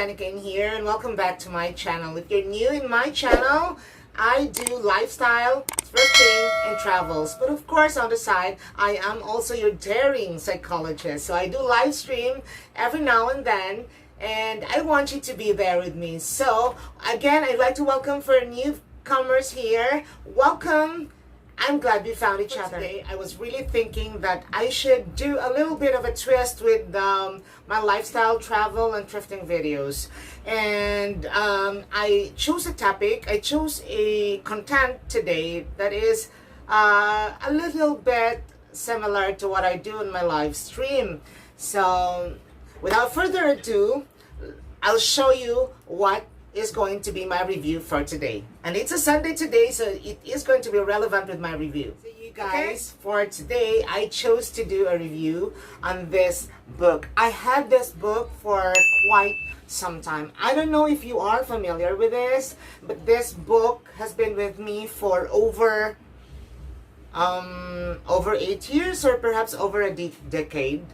Danica in here, and welcome back to my channel. If you're new in my channel, I do lifestyle, thrifting, and travels. But of course, on the side, I am also your daring psychologist. So I do live stream every now and then, and I want you to be there with me. So again, I'd like to welcome for newcomers here. Welcome. I'm glad we found each other. Today, I was really thinking that I should do a little bit of a twist with my lifestyle, travel, and thrifting videos. And I chose a topic, I chose a content today that is a little bit similar to what I do in my live stream. So without further ado, I'll show you what is going to be my review for today. And it's a Sunday today, so it is going to be relevant with my review. So you guys, for today, I chose to do a review on this book. I had this book for quite some time. I don't know if you are familiar with this, but this book has been with me for over 8 years, or perhaps over a decade.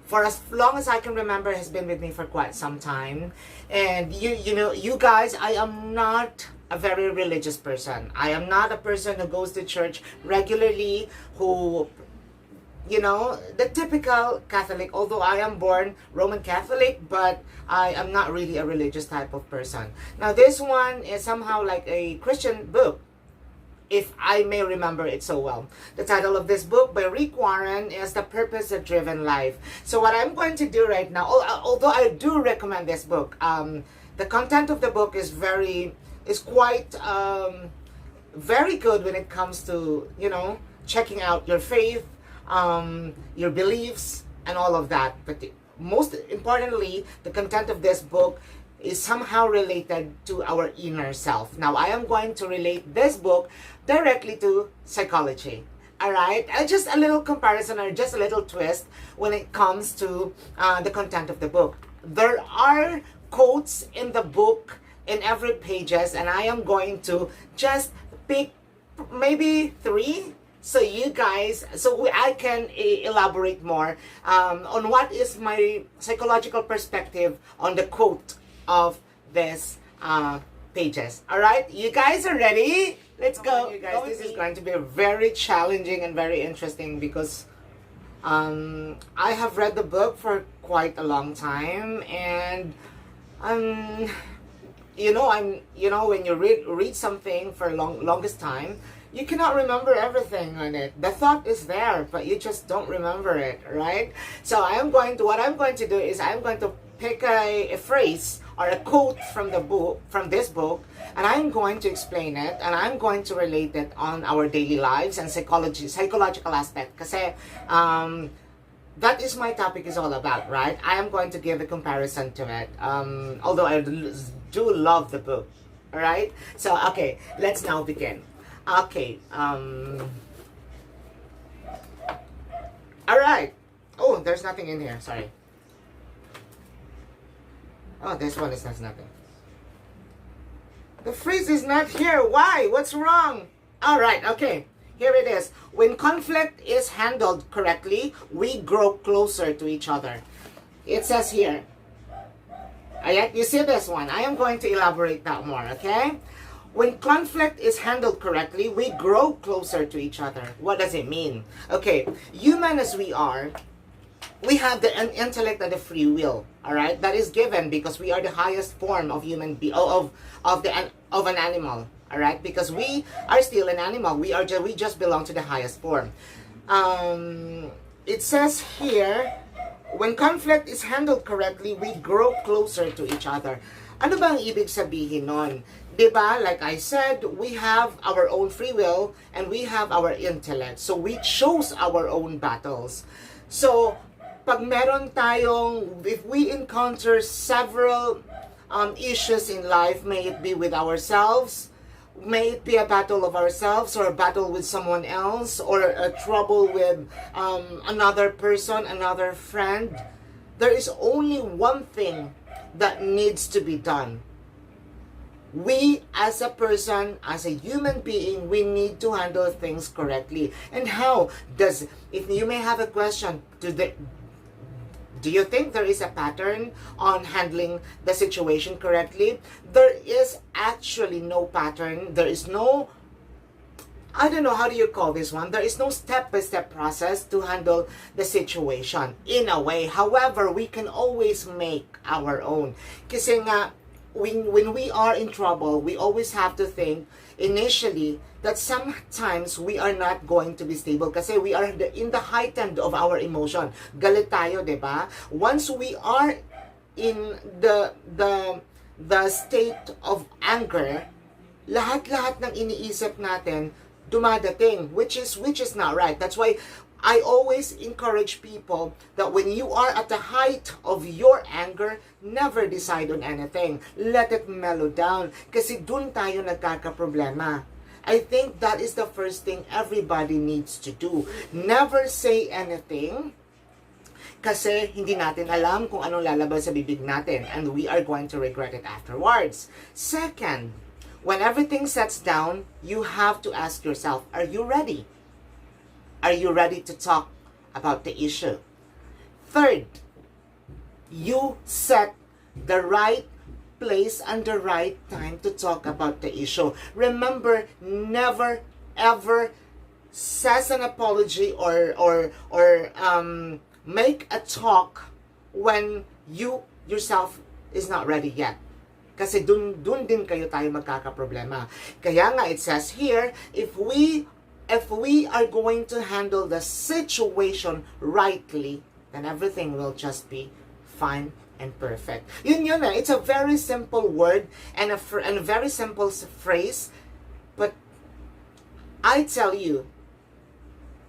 For as long as I can remember, has been with me for quite some time. And you guys, I am not a very religious person. I am not a person who goes to church regularly, who, the typical Catholic, although I am born Roman Catholic, but I am not really a religious type of person. Now this one is somehow like a Christian book, if I may remember it so well. The title of this book by Rick Warren is The Purpose-Driven Life. So what I'm going to do right now, although I do recommend this book, the content of the book is quite very good when it comes to, checking out your faith, your beliefs, and all of that. But most importantly, the content of this book is somehow related to our inner self. Now, I am going to relate this book directly to psychology. All right, just a little comparison or just a little twist when it comes to the content of the book. There are quotes in the book in every pages, and I am going to just pick maybe 3 so I can elaborate more on what is my psychological perspective on the quote of this pages. All right, you guys are ready? Let's go. You guys, this is going to be very challenging and very interesting because I have read the book for quite a long time, and when you read something for longest time, you cannot remember everything on it. The thought is there, but you just don't remember it, right? So what I'm going to do is I'm going to pick a phrase or a quote from this book, and I'm going to explain it, and I'm going to relate it on our daily lives and psychological aspect. Kasi that is my topic is all about, right? I am going to give a comparison to it. Although I do love the book. All right. So okay, let's now begin. Okay. All right. Oh, there's nothing in here. Sorry. Oh, this one is nothing. The phrase is not here. Why? What's wrong? All right, okay. Here it is. When conflict is handled correctly, we grow closer to each other. It says here. Alright, you see this one? I am going to elaborate that more, okay? When conflict is handled correctly, we grow closer to each other. What does it mean? Okay, human as we are, we have the intellect and the free will, all right? That is given because we are the highest form of of an animal, all right? Because we are still an animal. We just belong to the highest form. It says here, when conflict is handled correctly, we grow closer to each other. Ano bang ibig sabihin nun? Diba, like I said, we have our own free will and we have our intellect. So we chose our own battles. So pag meron if we encounter several issues in life, may it be with ourselves, may it be a battle of ourselves or a battle with someone else, or a trouble with another person, another friend, there is only one thing that needs to be done. We as a person, as a human being, we need to handle things correctly. And how does, if you may have a question, Do you think there is a pattern on handling the situation correctly? There is actually no pattern. There is no, I don't know, how do you call this one? There is no step-by-step process to handle the situation in a way. However, we can always make our own. Kasi nga, when we are in trouble, we always have to think initially that sometimes we are not going to be stable kasi we are in the heightened of our emotion. Galit tayo, diba? Once we are in the state of anger, lahat-lahat ng iniisip natin dumadating, which is not right. That's why I always encourage people that when you are at the height of your anger, never decide on anything. Let it mellow down. Kasi dun tayo nagkakaproblema. I think that is the first thing everybody needs to do. Never say anything. Kasi hindi natin alam kung anong lalabas sa bibig natin. And we are going to regret it afterwards. Second, when everything sets down, you have to ask yourself, are you ready? Are you ready to talk about the issue? Third, you set the right place and the right time to talk about the issue. Remember, never ever says an apology or make a talk when you yourself is not ready yet. Kasi dun din kayo tayo magkakaproblema. Kaya nga it says here, if we are going to handle the situation rightly, then everything will just be fine and perfect. Yun eh. It's a very simple word and a very simple phrase, but I tell you,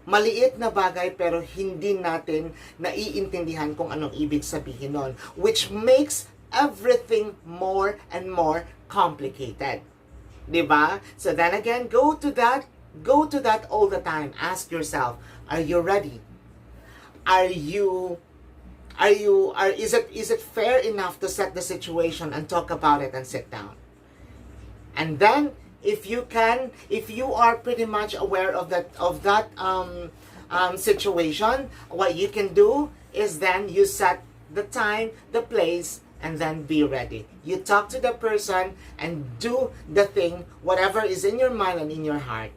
maliit na bagay pero hindi natin naiintindihan kung anong ibig sabihin nun, which makes everything more and more complicated. Diba? So then again, go to that all the time. Ask yourself, are you ready? Is it fair enough to set the situation and talk about it and sit down? And then if you are pretty much aware of that situation, what you can do is then you set the time, the place, and then be ready. You talk to the person and do the thing, whatever is in your mind and in your heart.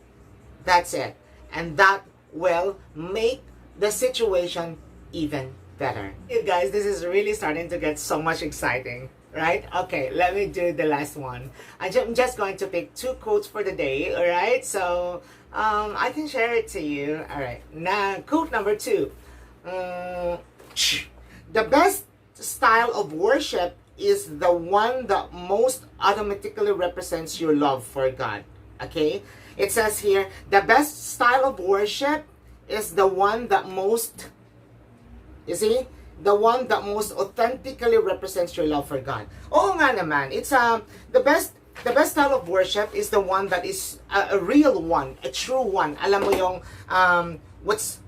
That's it. And that will make the situation even better. You guys, this is really starting to get so much exciting, right? Okay, let me do the last one. I'm just going to pick 2 quotes for the day, all right? So, I can share it to you. All right. Now, quote number 2. The best style of worship is the one that most automatically represents your love for God. Okay? It says here, the best style of worship is the one that most, you see, the one that most authentically represents your love for God. Oo nga naman, it's the best style of worship is the one that is a real one, a true one. Alam mo yung what's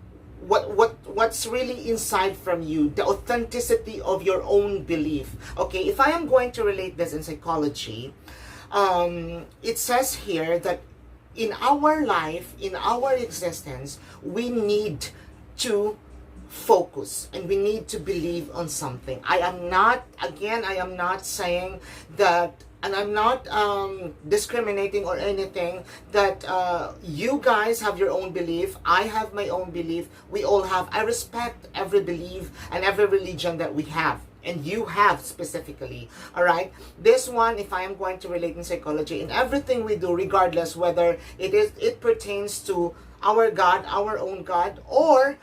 really inside from you, the authenticity of your own belief. Okay, if I am going to relate this in psychology, it says here that in our life, in our existence, we need to focus and we need to believe on something. I am not saying that, and I'm not discriminating or anything, that you guys have your own belief, I have my own belief, we all have. I respect every belief and every religion that we have, and you have specifically, all right? This one, if I am going to relate in psychology, in everything we do, regardless whether it pertains to our God, our own God, or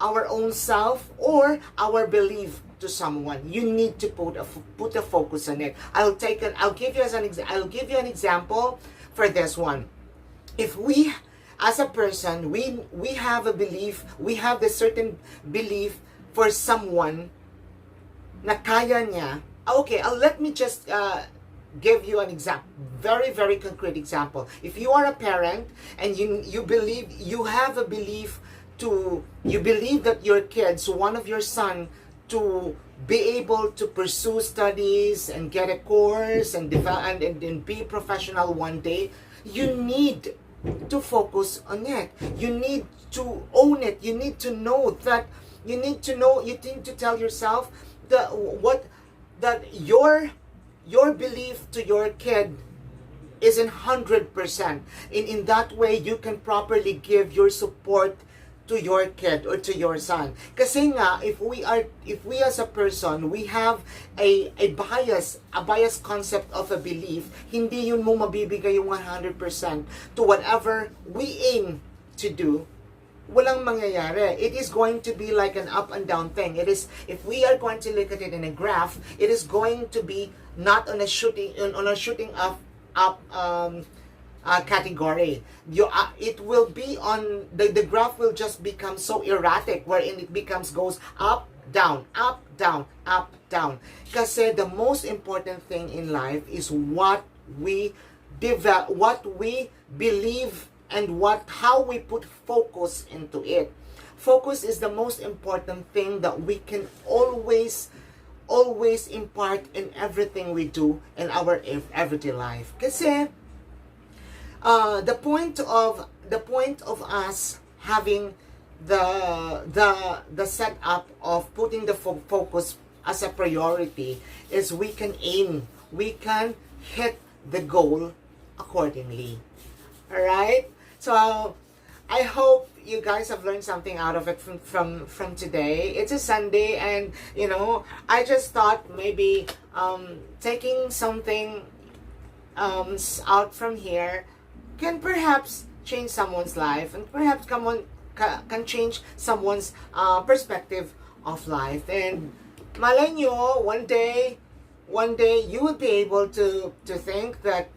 our own self, or our belief to someone, you need to put a focus on it. I'll give you an example for this one. If we, as a person, we have a belief, we have a certain belief for someone na kaya niya. Okay, let me just give you an example, very, very concrete example. If you are a parent and you believe, you have a belief you believe that your kids, one of your son, to be able to pursue studies and get a course and develop and be professional one day, you need to focus on it. You need to own it. You need to know that You need to know, you need to tell yourself that your belief to your kid isn't 100%. In that way, you can properly give your support to your kid or to your son. Kasi nga, if we as a person, we have a bias concept of a belief, hindi yun mo mabibigay yung 100% to whatever we aim to do, walang mangyayari. It is going to be like an up and down thing. It is, if we are going to look at it in a graph, it is going to be not on a shooting up category. It will be on the graph will just become so erratic wherein it goes up down up down up down. Kasi the most important thing in life is what we believe and how we put focus into it. Focus is the most important thing that we can always impart in everything we do in our everyday life. Kasi the point of us having the setup of putting the focus as a priority is we can aim, we can hit the goal accordingly. All right? So I hope you guys have learned something out of it from today. It's a Sunday, and I just thought maybe taking something out from here can perhaps change someone's life, and perhaps can change someone's perspective of life. And malay nyo, one day you will be able to think that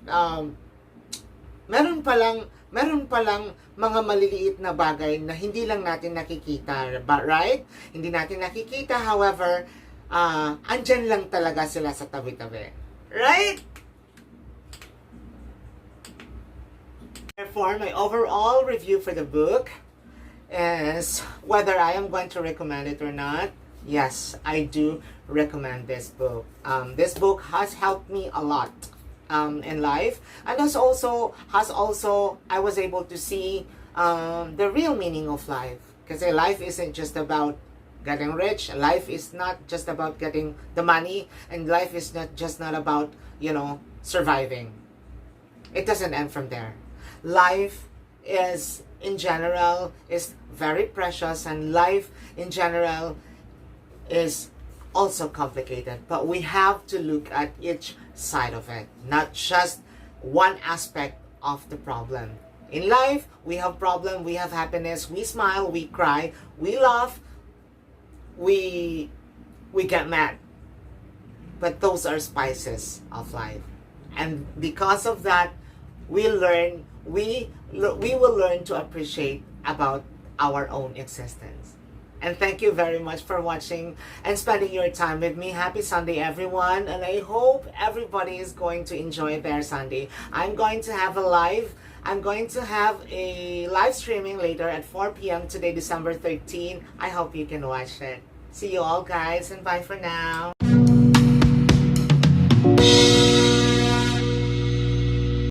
meron palang mga maliliit na bagay na hindi lang natin nakikita, right? Hindi natin nakikita, however, andyan lang talaga sila sa tabi-tabi. Right? Therefore, my overall review for the book is whether I am going to recommend it or not. Yes, I do recommend this book. This book has helped me a lot in life, and I was able to see the real meaning of life. Because life isn't just about getting rich. Life is not just about getting the money, and life is not about surviving. It doesn't end from there. Life is in general is very precious, and life in general is also complicated, but we have to look at each side of it, not just one aspect of the problem. In life, we have problem, we have happiness, we smile, we cry, we laugh, we get mad. But those are spices of life. And because of that, we will learn to appreciate about our own existence. And thank you very much for watching and spending your time with me. Happy Sunday, everyone. And I hope everybody is going to enjoy their Sunday. I'm going to have a live streaming later at 4 p.m. today, December 13. I hope you can watch it. See you all, guys, and bye for now.